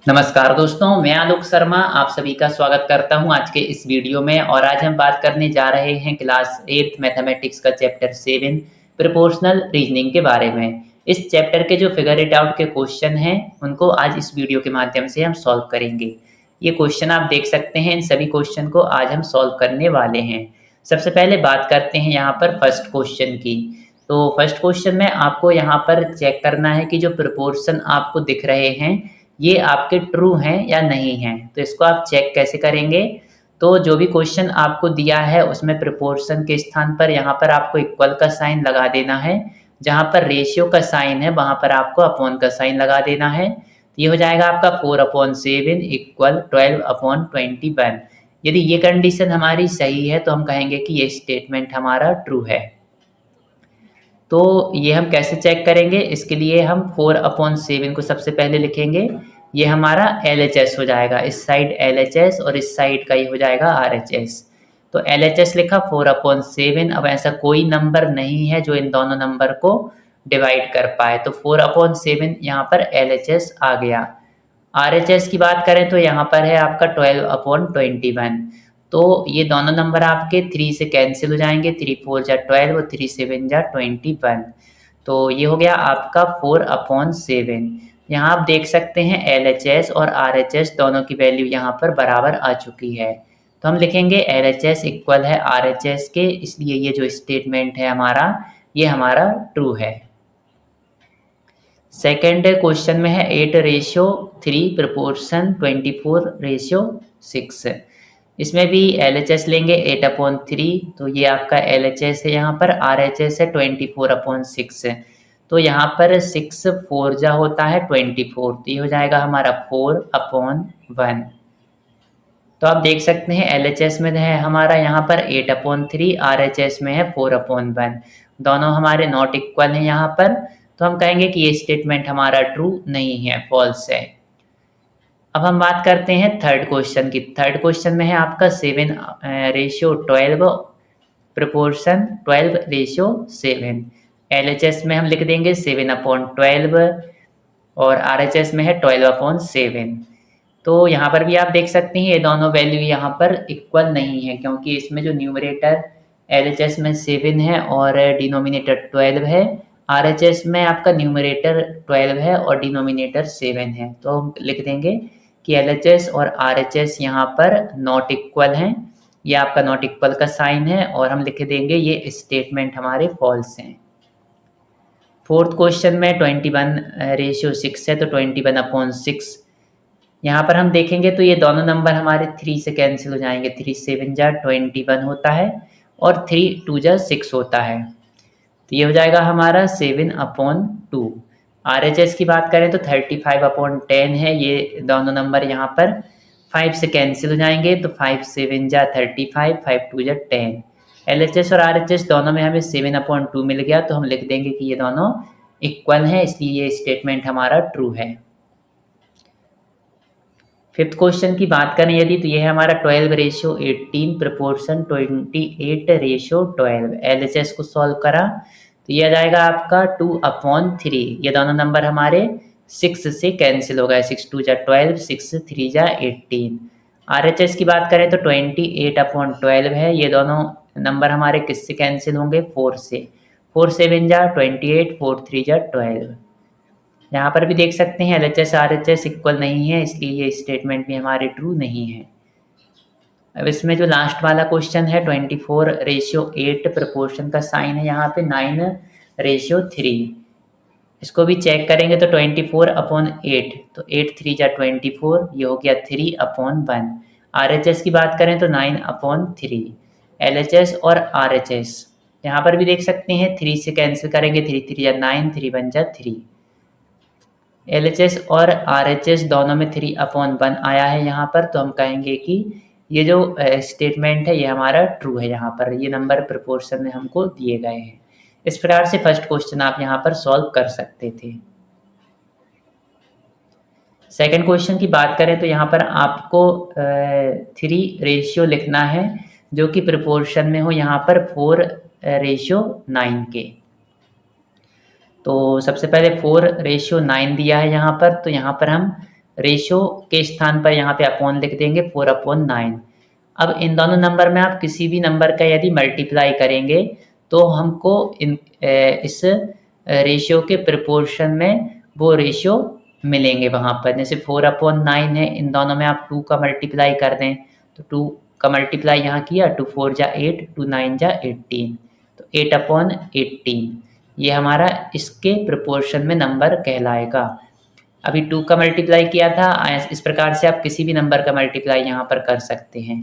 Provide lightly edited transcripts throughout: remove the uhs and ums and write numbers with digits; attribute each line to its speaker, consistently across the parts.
Speaker 1: नमस्कार दोस्तों, मैं आलोक शर्मा आप सभी का स्वागत करता हूं आज के इस वीडियो में। और आज हम बात करने जा रहे हैं क्लास 8 मैथमेटिक्स का चैप्टर 7 प्रोपोर्शनल रीजनिंग के बारे में। इस चैप्टर के जो फिगर इट आउट के क्वेश्चन हैं उनको आज इस वीडियो के माध्यम से हम सॉल्व करेंगे। ये क्वेश्चन आप देख सकते हैं, इन सभी क्वेश्चन को आज हम सॉल्व करने वाले हैं। सबसे पहले बात करते हैं यहाँ पर फर्स्ट क्वेश्चन की। तो फर्स्ट क्वेश्चन में आपको यहाँ पर चेक करना है कि जो प्रोपोर्शन आपको दिख रहे हैं ये आपके ट्रू हैं या नहीं हैं। तो इसको आप चेक कैसे करेंगे? तो जो भी क्वेश्चन आपको दिया है उसमें प्रोपोर्शन के स्थान पर यहाँ पर आपको इक्वल का साइन लगा देना है। जहाँ पर रेशियो का साइन है वहाँ पर आपको अपॉन का साइन लगा देना है। ये हो जाएगा आपका 4/7 इक्वल 12/21। यदि ये कंडीशन हमारी सही है तो हम कहेंगे कि ये स्टेटमेंट हमारा ट्रू है। तो ये हम कैसे चेक करेंगे? इसके लिए हम 4/7 को सबसे पहले लिखेंगे। ये हमारा LHS हो जाएगा, इस साइड LHS और इस साइड का ये हो जाएगा RHS। तो LHS लिखा 4/7। अब ऐसा कोई नंबर नहीं है जो इन दोनों नंबर को डिवाइड कर पाए, तो 4/7 यहाँ पर LHS आ गया। RHS की बात करें तो यहाँ पर है आपका 12/21। तो ये दोनों नंबर आपके 3 से कैंसिल हो जाएंगे। 3 4 जा 12 और 3 7 जा 21। तो ये हो गया आपका 4/7। यहाँ आप देख सकते हैं LHS और RHS दोनों की वैल्यू यहाँ पर बराबर आ चुकी है। तो हम लिखेंगे LHS इक्वल है RHS के, इसलिए ये जो स्टेटमेंट है हमारा ये हमारा ट्रू है। सेकेंड क्वेश्चन में है 8/3 प्रोपोर्शन 24/6। इसमें भी LHS लेंगे 8/3। तो ये आपका LHS है, यहाँ पर RHS है 24/6। तो यहाँ पर 6 4 जा होता है 24, तो ये हो जाएगा हमारा 4/1। तो आप देख सकते हैं LHS में है हमारा यहाँ पर 8/3, RHS में है 4/1। दोनों हमारे नॉट इक्वल हैं यहाँ पर, तो हम कहेंगे कि ये स्टेटमेंट हमारा ट्रू नहीं है, फॉल्स है। अब हम बात करते हैं थर्ड क्वेश्चन की। थर्ड क्वेश्चन में है आपका 7/12 प्रोपोर्शन 12/7। LHS में हम लिख देंगे 7/12 और RHS में है 12/7। तो यहाँ पर भी आप देख सकते हैं ये दोनों वैल्यू यहाँ पर इक्वल नहीं है, क्योंकि इसमें जो न्यूमरेटर LHS में 7 है और डिनोमिनेटर 12 है। RHS में आपका न्यूमरेटर 12 है और डिनोमिनेटर 7 है। तो हम लिख देंगे कि LHS और RHS यहाँ पर नॉट इक्वल हैं। ये आपका नॉट इक्वल का साइन है और हम लिख देंगे ये स्टेटमेंट हमारे फॉल्स हैं। फोर्थ क्वेश्चन में 21/6 है, तो 21/6 यहाँ पर हम देखेंगे तो ये दोनों नंबर हमारे 3 से कैंसिल हो जाएंगे। 3 7 जा 21 होता है और 3 2 जा 6 होता है। तो ये हो जाएगा हमारा 7/2। RHS की बात करें तो 35/10 है। ये दोनों नंबर यहाँ पर 5 से कैंसिल हो जाएंगे, तो 5 7 जा 35, 5 2 जा 10। LHS और RHS दोनों में हमें 7/2 मिल गया, तो हम लिख देंगे कि ये दोनों इक्वल हैं, इसलिए ये स्टेटमेंट हमारा ट्रू है। फिफ्थ क्वेश्चन की बात करें यदि, तो ये है हमारा 12/18 प्रोपोर्शन 28/12। LHS को सॉल्व करा तो ये आ जाएगा आपका 2/3। ये दोनों नंबर हमारे 6 से कैंसिल हो गए। 6 2 जा 12, 6 3 जा 18। RHS की बात करें तो 28/12 है। ये दोनों नंबर हमारे किससे कैंसिल होंगे? 4 से। 4 7 जा 28, 4 3 जा 12। यहाँ पर भी देख सकते हैं LHS RHS इक्वल नहीं है, इसलिए ये स्टेटमेंट भी हमारे ट्रू नहीं है। अब इसमें जो लास्ट वाला क्वेश्चन है 24/8 प्रोपोर्शन का साइन है यहाँ पे 9/3। इसको भी चेक करेंगे तो 24/8, तो 8 3 जा 24, ये हो गया 3/1। RHS की बात करें तो 9/3। LHS और RHS यहाँ पर भी देख सकते हैं 3 से कैंसिल करेंगे। 3 3 जा 9, 3 1 जा 3। LHS और RHS दोनों में 3/1 आया है यहाँ पर, तो हम कहेंगे कि ये जो स्टेटमेंट है ये हमारा ट्रू है। यहाँ पर ये नंबर प्रोपोर्शन में हमको दिए गए हैं। इस प्रकार से फर्स्ट क्वेश्चन आप यहाँ पर सॉल्व कर सकते थे। सेकंड क्वेश्चन की बात करें तो यहाँ पर आपको 3 रेशियो लिखना है जो कि प्रोपोर्शन में हो यहाँ पर 4/9 के। तो सबसे पहले 4/9 दिया है यहाँ पर, तो यहाँ पर हम रेशो के स्थान पर यहाँ पे अपॉन लिख देंगे 4/9। अब इन दोनों नंबर में आप किसी भी नंबर का यदि मल्टीप्लाई करेंगे तो हमको इस रेशियो के प्रोपोर्शन में वो रेशियो मिलेंगे वहाँ पर। जैसे 4/9 है, इन दोनों में आप 2 का मल्टीप्लाई कर दें तो 2 का मल्टीप्लाई यहाँ किया, 2 4 जा 8, 2 9 जा 18, तो 8/18 ये हमारा इसके प्रोपोर्शन में नंबर कहलाएगा। अभी 2 का मल्टीप्लाई किया था, इस प्रकार से आप किसी भी नंबर का मल्टीप्लाई यहाँ पर कर सकते हैं।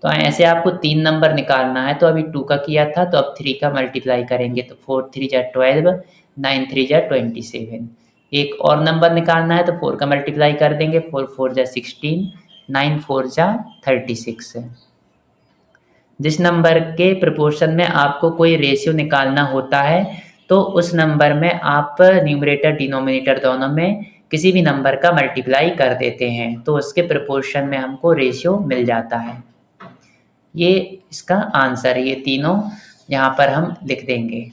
Speaker 1: तो ऐसे आपको 3 नंबर निकालना है, तो अभी 2 का किया था तो अब 3 का मल्टीप्लाई करेंगे तो 4 3 जा 12, 9 3 जा 27। एक और नंबर निकालना है तो 4 का मल्टीप्लाई कर देंगे, 4 4 जा 16, 9 4 जा 36। जिस नंबर के प्रोपोर्शन में आपको कोई रेशियो निकालना होता है तो उस नंबर में आप न्यूमरेटर डिनोमिनेटर दोनों में किसी भी नंबर का मल्टीप्लाई कर देते हैं तो उसके प्रोपोर्शन में हमको रेशियो मिल जाता है। ये इसका आंसर है, ये तीनों यहाँ पर हम लिख देंगे।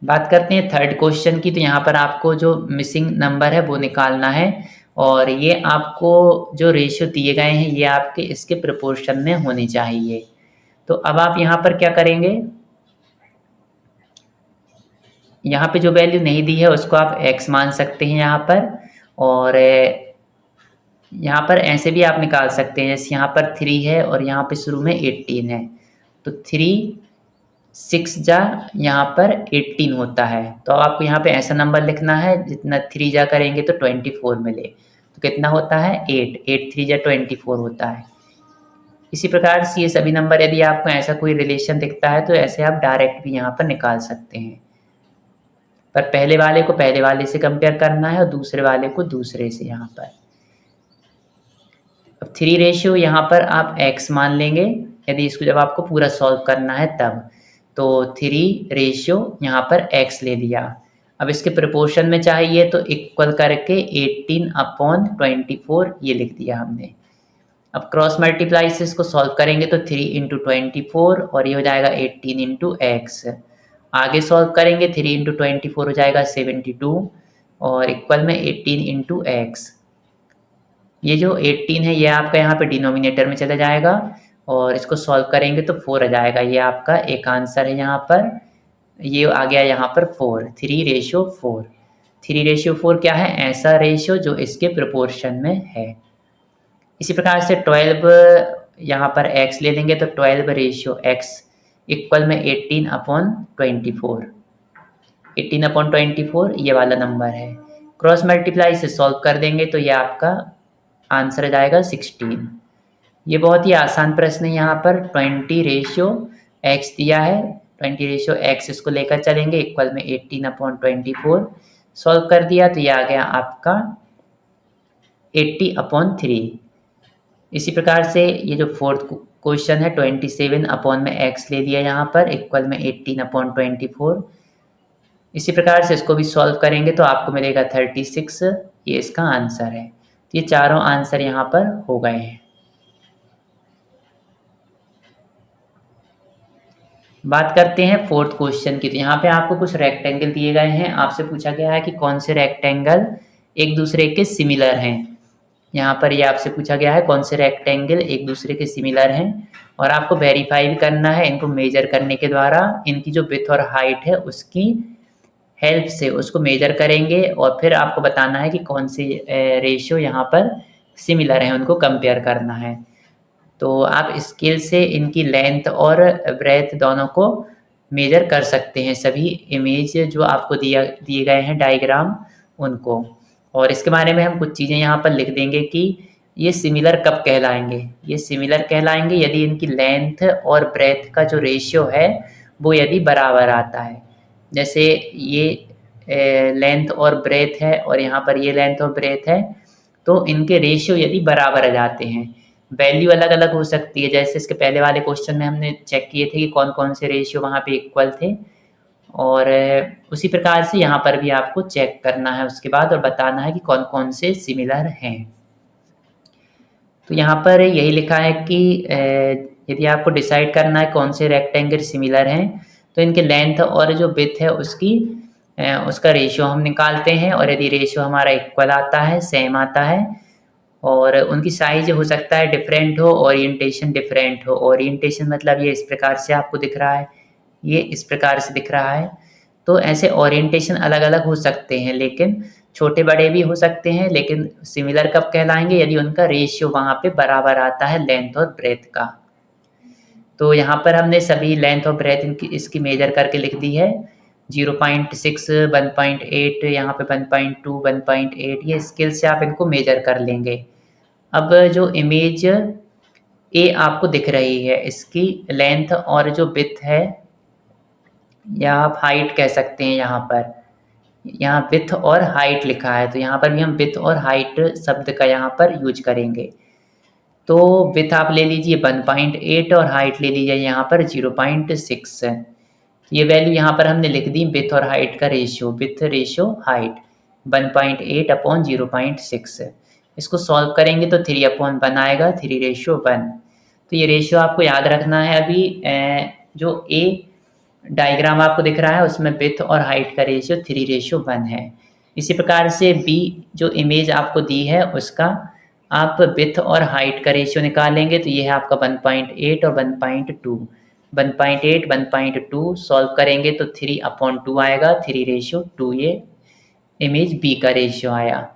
Speaker 1: बात करते हैं थर्ड क्वेश्चन की। तो यहाँ पर आपको जो मिसिंग नंबर है वो निकालना है और ये आपको जो रेशियो दिए गए हैं ये आपके इसके प्रोपोर्शन में होने चाहिए। तो अब आप यहाँ पर क्या करेंगे, यहाँ पे जो वैल्यू नहीं दी है उसको आप x मान सकते हैं यहाँ पर, और यहाँ पर ऐसे भी आप निकाल सकते हैं, जैसे यहाँ पर 3 है और यहाँ पे शुरू में 18 है तो 3 6 जा यहाँ पर 18 होता है। तो अब आपको यहाँ पे ऐसा नंबर लिखना है जितना 3 जा करेंगे तो 24 मिले, तो कितना होता है 8, 8 3 जा 24 होता है। इसी प्रकार से ये सभी नंबर यदि आपको ऐसा कोई रिलेशन दिखता है तो ऐसे आप डायरेक्ट भी यहाँ पर निकाल सकते हैं, पर पहले वाले को पहले वाले से कंपेयर करना है और दूसरे वाले को दूसरे से। यहाँ पर अब 3 रेशियो यहाँ पर आप x मान लेंगे यदि इसको जब आपको पूरा सॉल्व करना है तब, तो 3 रेशियो यहाँ पर x ले लिया। अब इसके प्रोपोर्शन में चाहिए तो इक्वल करके 18/24 ये लिख दिया हमने। अब क्रॉस मल्टीप्लाई से इसको सॉल्व करेंगे तो 3 × 24 और ये हो जाएगा 18 × x। आगे सॉल्व करेंगे 3 × 24 हो जाएगा 72 और इक्वल में 18 × x। ये जो 18 है ये आपका यहाँ पे डिनोमिनेटर में चला जाएगा और इसको सॉल्व करेंगे तो 4 आ जाएगा। ये आपका एक आंसर है यहाँ पर, ये आ गया यहाँ पर 4, 3/4। 3/4 क्या है, ऐसा रेशियो जो इसके प्रोपोर्शन में है। इसी प्रकार से 12 यहाँ पर x ले लेंगे तो 12/x इक्वल में 18/24। 18/24 ये वाला नंबर है। क्रॉस मल्टीप्लाई से सॉल्व कर देंगे तो ये आपका आंसर आ जाएगा 16। ये बहुत ही आसान प्रश्न है। यहाँ पर 20/x दिया है, 20/x इसको लेकर चलेंगे इक्वल में 18/24 सॉल्व कर दिया तो ये आ गया आपका 80/3। इसी प्रकार से ये जो फोर्थ क्वेश्चन है 27/x ले लिया यहाँ पर इक्वल में 18/24। इसी प्रकार से इसको भी सॉल्व करेंगे तो आपको मिलेगा 36, ये इसका आंसर है। तो ये चारों आंसर यहाँ पर हो गए हैं। बात करते हैं फोर्थ क्वेश्चन की। तो यहाँ पे आपको कुछ रेक्टेंगल दिए गए हैं, आपसे पूछा गया है कि कौन से रेक्टेंगल एक दूसरे के सिमिलर हैं। यहाँ पर ये आपसे पूछा गया है कौन से रेक्टेंगल एक दूसरे के सिमिलर हैं और आपको वेरीफाई भी करना है इनको मेजर करने के द्वारा। इनकी जो विड्थ और हाइट है उसकी हेल्प से उसको मेजर करेंगे और फिर आपको बताना है कि कौन से रेशियो यहाँ पर सिमिलर हैं, उनको कंपेयर करना है। तो आप स्केल से इनकी लेंथ और ब्रेथ दोनों को मेजर कर सकते हैं, सभी इमेज जो आपको दिए गए हैं डायग्राम उनको। और इसके बारे में हम कुछ चीज़ें यहाँ पर लिख देंगे कि ये सिमिलर कब कहलाएंगे। ये सिमिलर कहलाएंगे यदि इनकी लेंथ और ब्रेथ का जो रेशियो है वो यदि बराबर आता है। जैसे ये लेंथ और ब्रेथ है और यहाँ पर ये लेंथ और ब्रेथ है, तो इनके रेशियो यदि बराबर आ जाते हैं। वैल्यू अलग अलग हो सकती है, जैसे इसके पहले वाले क्वेश्चन में हमने चेक किए थे कि कौन कौन से रेशियो वहाँ पे इक्वल थे, और उसी प्रकार से यहाँ पर भी आपको चेक करना है उसके बाद और बताना है कि कौन कौन से सिमिलर हैं। तो यहाँ पर यही लिखा है कि यदि आपको डिसाइड करना है कौन से रेक्टेंगल सिमिलर हैं तो इनके लेंथ और जो विड्थ है उसकी उसका रेशियो हम निकालते हैं, और यदि रेशियो हमारा इक्वल आता है, सेम आता है, और उनकी साइज हो सकता है डिफरेंट हो, ओरिएंटेशन डिफरेंट हो। ओरिएंटेशन मतलब ये इस प्रकार से आपको दिख रहा है, ये इस प्रकार से दिख रहा है। तो ऐसे ओरिएंटेशन अलग अलग हो सकते हैं, लेकिन छोटे बड़े भी हो सकते हैं, लेकिन सिमिलर कब कहलाएंगे? यदि उनका रेशियो वहाँ पे बराबर आता है लेंथ और ब्रेथ का। तो यहाँ पर हमने सभी लेंथ और ब्रेथ इनकी इसकी मेजर करके लिख दी है। 0.6, 1.8, यहाँ पे 1.2, 1.8, ये स्केल से आप इनको मेजर कर लेंगे। अब जो इमेज ए आपको दिख रही है, इसकी लेंथ और जो विड्थ है, या आप हाइट कह सकते हैं, यहाँ विड्थ और हाइट लिखा है, तो यहाँ पर भी हम विड्थ और हाइट शब्द का यहाँ पर यूज करेंगे। तो विड्थ आप ले लीजिए 1.8 और हाइट ले लीजिए यहाँ पर 0.6। ये वैल्यू यहाँ पर हमने लिख दी, विड्थ और हाइट का ratio, width ratio height 1.8 upon 0.6। इसको सॉल्व करेंगे तो 3/1 आएगा, 3:1। तो ये रेशियो आपको याद रखना है। अभी जो ए डायग्राम आपको दिख रहा है उसमें विड्थ और हाइट का रेशियो 3:1 है। इसी प्रकार से बी जो इमेज आपको दी है उसका आप विड्थ और हाइट का रेशियो निकालेंगे, तो ये है आपका 1.8 और 1.2। 1.8, 1.2 सॉल्व करेंगे तो 3/2 आएगा, 3:2। ये इमेज बी का रेशियो आया।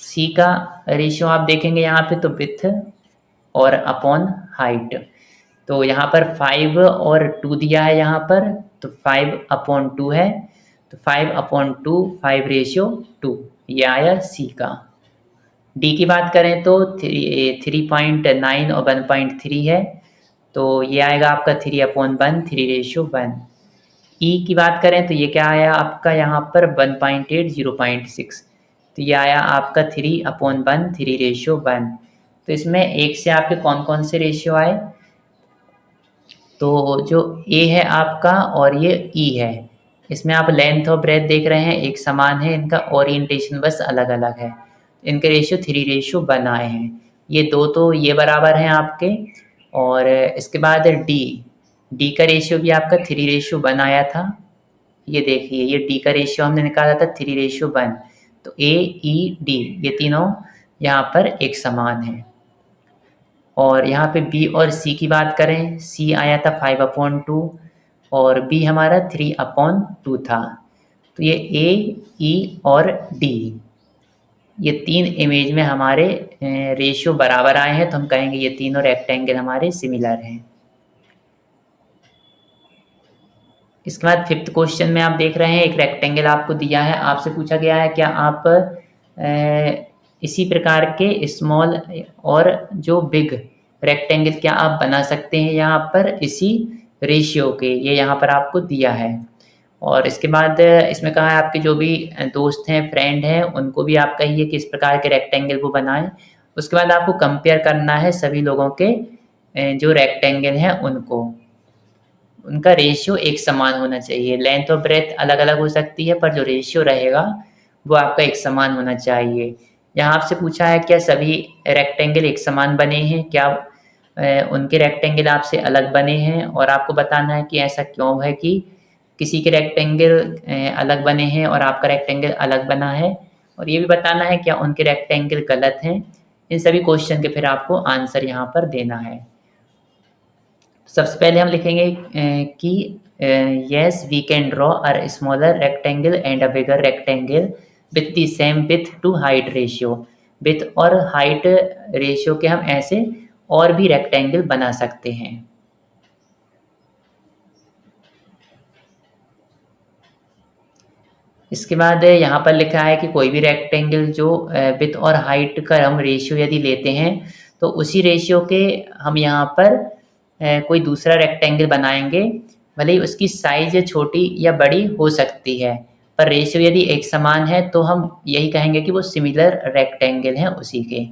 Speaker 1: सी का रेशियो आप देखेंगे यहाँ पे, तो विड्थ और अपॉन हाइट, तो यहाँ पर 5 और 2 दिया है यहाँ पर, तो 5/2 है, तो 5/2, 5:2, ये आया सी का। डी की बात करें तो 3.9 और 1.3 है, तो ये आएगा आपका 3/1, 3:1। ई की बात करें तो ये क्या आया आपका यहाँ पर 1.8, 0.6, तो ये आया आपका 3/1, 3:1। तो इसमें एक से आपके कौन कौन से रेशियो आए? तो जो ए है आपका और ये ई है, इसमें आप लेंथ और ब्रेथ देख रहे हैं एक समान है, इनका ओरिएंटेशन बस अलग अलग है। इनके रेशियो 3:1 आए हैं। ये दो तो ये बराबर हैं आपके। और इसके बाद डी का रेशियो भी आपका 3:1 आया था। ये देखिए, ये डी का रेशियो हमने निकाला था 3:1। तो ए ई डी ये तीनों यहाँ पर एक समान है। और यहाँ पे बी और सी की बात करें, सी आया था 5/2 और बी हमारा 3/2 था। तो ये ए ई और डी ये तीन इमेज में हमारे रेशियो बराबर आए हैं, तो हम कहेंगे ये तीनों रेक्टेंगल हमारे सिमिलर हैं। इसके बाद 5th क्वेश्चन में आप देख रहे हैं एक रेक्टेंगल आपको दिया है, आपसे पूछा गया है क्या आप इसी प्रकार के स्मॉल और जो बिग रेक्टेंगल क्या आप बना सकते हैं यहाँ पर इसी रेशियो के, ये यहाँ पर आपको दिया है। और इसके बाद इसमें कहा है आपके जो भी दोस्त हैं, फ्रेंड हैं, उनको भी आप कहिए कि इस प्रकार के रेक्टेंगल को बनाएं। उसके बाद आपको कंपेयर करना है सभी लोगों के जो रेक्टेंगल हैं उनका रेशियो एक समान होना चाहिए। लेंथ और ब्रेथ अलग अलग हो सकती है, पर जो रेशियो रहेगा वो आपका एक समान होना चाहिए। यहाँ आपसे पूछा है क्या सभी रेक्टेंगल एक समान बने हैं, क्या उनके रेक्टेंगल आपसे अलग बने हैं, और आपको बताना है कि ऐसा क्यों है कि किसी के रेक्टेंगल अलग बने हैं और आपका रेक्टेंगल अलग बना है, और ये भी बताना है क्या उनके रेक्टेंगल गलत हैं। इन सभी क्वेश्चन के फिर आपको आंसर यहाँ पर देना है। सबसे पहले हम लिखेंगे कि yes we can draw a smaller rectangle and a bigger rectangle with the same width to height ratio। width और height रेशियो के हम ऐसे और भी रेक्टेंगल बना सकते हैं। इसके बाद यहाँ पर लिखा है कि कोई भी रेक्टेंगल जो विड्थ और हाइट का हम रेशियो यदि लेते हैं तो उसी रेशियो के हम यहाँ पर कोई दूसरा रेक्टेंगल बनाएंगे, भले ही उसकी साइज छोटी या बड़ी हो सकती है, पर रेशियो यदि एक समान है तो हम यही कहेंगे कि वो सिमिलर रेक्टेंगल हैं उसी के।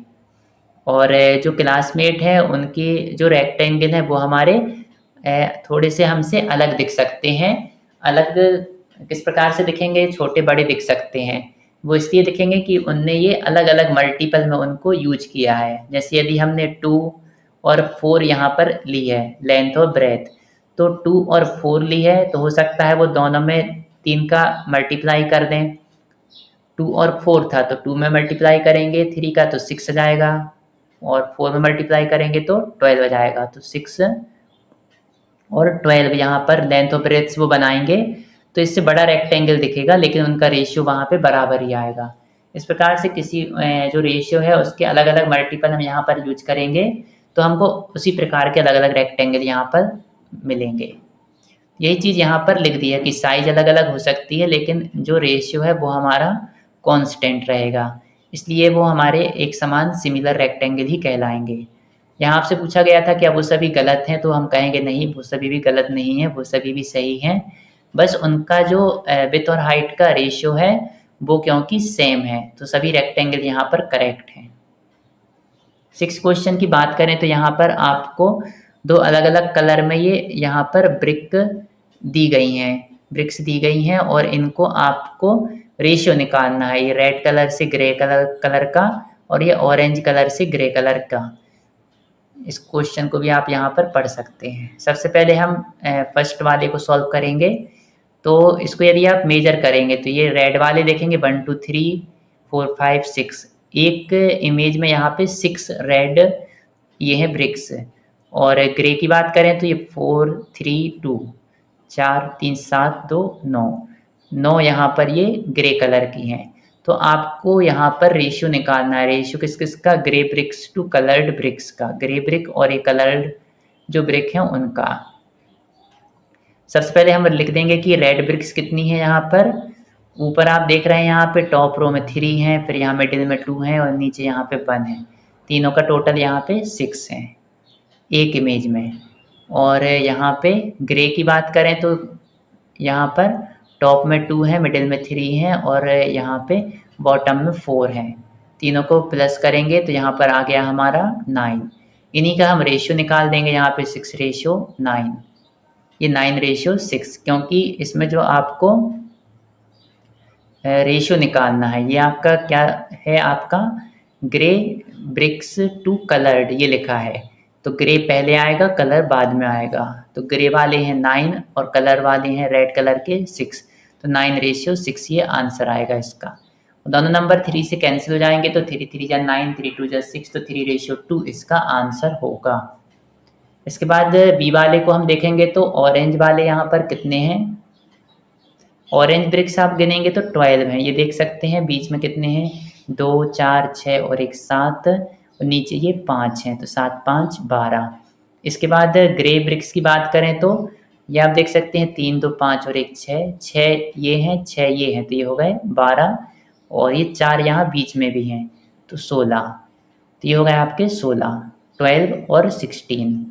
Speaker 1: और जो क्लासमेट हैं उनके जो रेक्टेंगल हैं वो हमारे थोड़े से हमसे अलग दिख सकते हैं। अलग किस प्रकार से दिखेंगे? छोटे बड़े दिख सकते हैं। वो इसलिए दिखेंगे कि उनने ये अलग अलग मल्टीपल में उनको यूज किया है। जैसे यदि हमने 2 और 4 यहाँ पर ली है लेंथ और ब्रेथ, तो 2 और 4 ली है तो हो सकता है वो दोनों में 3 का मल्टीप्लाई कर दें, 2 और 4 था तो 2 में मल्टीप्लाई करेंगे 3 का तो 6 आ जाएगा, और 4 में मल्टीप्लाई करेंगे तो 12 आ जाएगा। तो 6 और 12 यहाँ पर लेंथ और ब्रेड्थ वो बनाएंगे तो इससे बड़ा रेक्टेंगल दिखेगा, लेकिन उनका रेशियो वहाँ पे बराबर ही आएगा। इस प्रकार से किसी जो रेशियो है उसके अलग अलग मल्टीपल हम यहाँ पर यूज करेंगे तो हमको उसी प्रकार के अलग अलग रेक्टेंगल यहाँ पर मिलेंगे। यही चीज़ यहाँ पर लिख दी है कि साइज अलग अलग हो सकती है लेकिन जो रेशियो है वो हमारा कांस्टेंट रहेगा, इसलिए वो हमारे एक समान सिमिलर रेक्टेंगल ही कहलाएंगे। यहाँ आपसे पूछा गया था क्या वो सभी गलत हैं, तो हम कहेंगे नहीं, वो सभी भी गलत नहीं है, वो सभी भी सही हैं, बस उनका जो विड्थ और हाइट का रेशियो है वो क्योंकि सेम है तो सभी रेक्टेंगल यहाँ पर करेक्ट हैं। 6 क्वेश्चन की बात करें तो यहाँ पर आपको 2 अलग अलग कलर में ये यहाँ पर ब्रिक्स दी गई हैं और इनको आपको रेशियो निकालना है। ये रेड कलर से ग्रे कलर का और ये ऑरेंज कलर से ग्रे कलर का। इस क्वेश्चन को भी आप यहाँ पर पढ़ सकते हैं। सबसे पहले हम फर्स्ट वाले को सॉल्व करेंगे। तो इसको यदि आप मेजर करेंगे तो ये रेड वाले देखेंगे 1 2 3 4 5 6, एक इमेज में यहाँ पे 6 रेड ये है ब्रिक्स। और ग्रे की बात करें तो ये 4 3 2 4 3 7 2 9 यहाँ पर ये ग्रे कलर की हैं। तो आपको यहाँ पर रेशियो निकालना है। रेशियो किस किस का? Grey bricks to coloured bricks का, ग्रे ब्रिक और ये कलर्ड जो ब्रिक है उनका। सबसे पहले हम लिख देंगे कि रेड ब्रिक्स कितनी है। यहाँ पर ऊपर आप देख रहे हैं यहाँ पे टॉप रो में 3 है, फिर यहाँ मिडिल में 2 है और नीचे यहाँ पे 1 है, तीनों का टोटल यहाँ पे 6 है एक इमेज में। और यहाँ पे ग्रे की बात करें तो यहाँ पर टॉप में 2 है, मिडिल में 3 है और यहाँ पे बॉटम में 4 है। तीनों को प्लस करेंगे तो यहाँ पर आ गया हमारा 9। इन्हीं का हम रेशियो निकाल देंगे। यहाँ पे 6 रेशियो 9, ये 9 रेशियो 6, क्योंकि इसमें जो आपको रेशियो निकालना है ये आपका क्या है, आपका ग्रे ब्रिक्स टू कलर्ड ये लिखा है। तो ग्रे पहले आएगा, कलर बाद में आएगा। तो ग्रे वाले हैं 9 और कलर वाले हैं रेड कलर के 6, तो 9 रेशियो 6 ये आंसर आएगा इसका। दोनों नंबर 3 से कैंसिल हो जाएंगे तो 3 3 जा 9, 3 2 जा 6, तो 3 रेशियो 2 इसका आंसर होगा। इसके बाद बी वाले को हम देखेंगे तो ऑरेंज वाले यहाँ पर कितने हैं। ऑरेंज ब्रिक्स आप गिनेंगे तो 12 हैं, ये देख सकते हैं। बीच में कितने हैं? 2 4 6 और एक 7 और नीचे ये 5 हैं, तो 7 5 12। इसके बाद ग्रे ब्रिक्स की बात करें तो ये आप देख सकते हैं 3 2 5 और एक 6, 6 ये हैं 6 ये हैं, तो ये हो गए 12 और ये 4 यहाँ बीच में भी हैं तो 16, तो ये हो गए आपके 16, 12 और 16।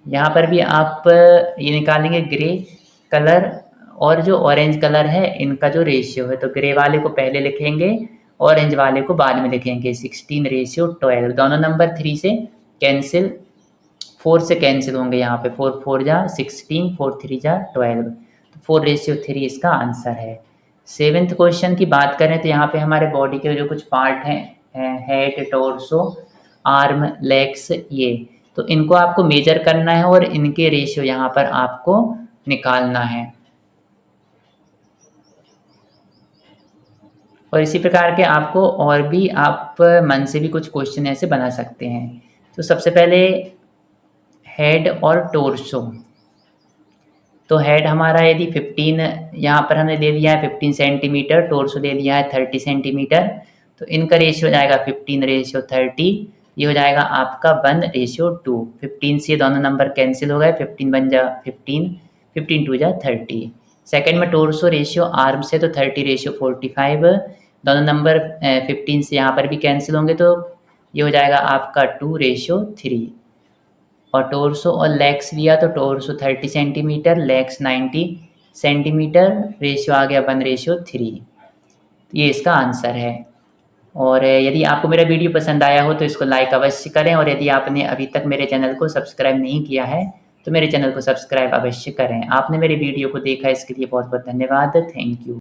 Speaker 1: यहाँ पर भी आप ये निकालेंगे ग्रे कलर और जो ऑरेंज कलर है इनका जो रेशियो है, तो ग्रे वाले को पहले लिखेंगे, ऑरेंज वाले को बाद में लिखेंगे। 16 रेशियो 12, दोनों नंबर 3 से कैंसिल, 4 से कैंसिल होंगे यहाँ पे। 4 4 जा 16, 4 3 जा 12, तो 4 रेशियो 3 इसका आंसर है। 7th क्वेश्चन की बात करें तो यहाँ पे हमारे बॉडी के जो कुछ पार्ट हैं, हेड, टोर्सो, आर्म, लेग्स, ये तो इनको आपको मेजर करना है और इनके रेशियो यहाँ पर आपको निकालना है। और इसी प्रकार के आपको और भी आप मन से भी कुछ क्वेश्चन ऐसे बना सकते हैं। तो सबसे पहले हेड और टोर्सो। तो हेड हमारा यदि 15 यहाँ पर हमने ले लिया है 15 सेंटीमीटर, टोर्सो ले लिया है 30 सेंटीमीटर, तो इनका रेशियो हो जाएगा 15 रेशियो 30, ये हो जाएगा आपका 1 रेशियो 2। 15 से दोनों नंबर कैंसिल हो गए, 15 बन जा 15, 15 2 जा 30। सेकंड में टोर्सो रेशियो आर्म से तो 30 रेशियो 45, दोनों नंबर 15 से यहाँ पर भी कैंसिल होंगे तो ये हो जाएगा आपका 2 रेशियो 3। और टोर्सो और लेग्स लिया तो torso 30 centimetre, legs 90 centimetre, ratio आ गया 1 रेशियो 3, ये इसका आंसर है। और यदि आपको मेरा वीडियो पसंद आया हो तो इसको लाइक अवश्य करें, और यदि आपने अभी तक मेरे चैनल को सब्सक्राइब नहीं किया है तो मेरे चैनल को सब्सक्राइब अवश्य करें। आपने मेरे वीडियो को देखा इसके लिए बहुत बहुत धन्यवाद। Thank you.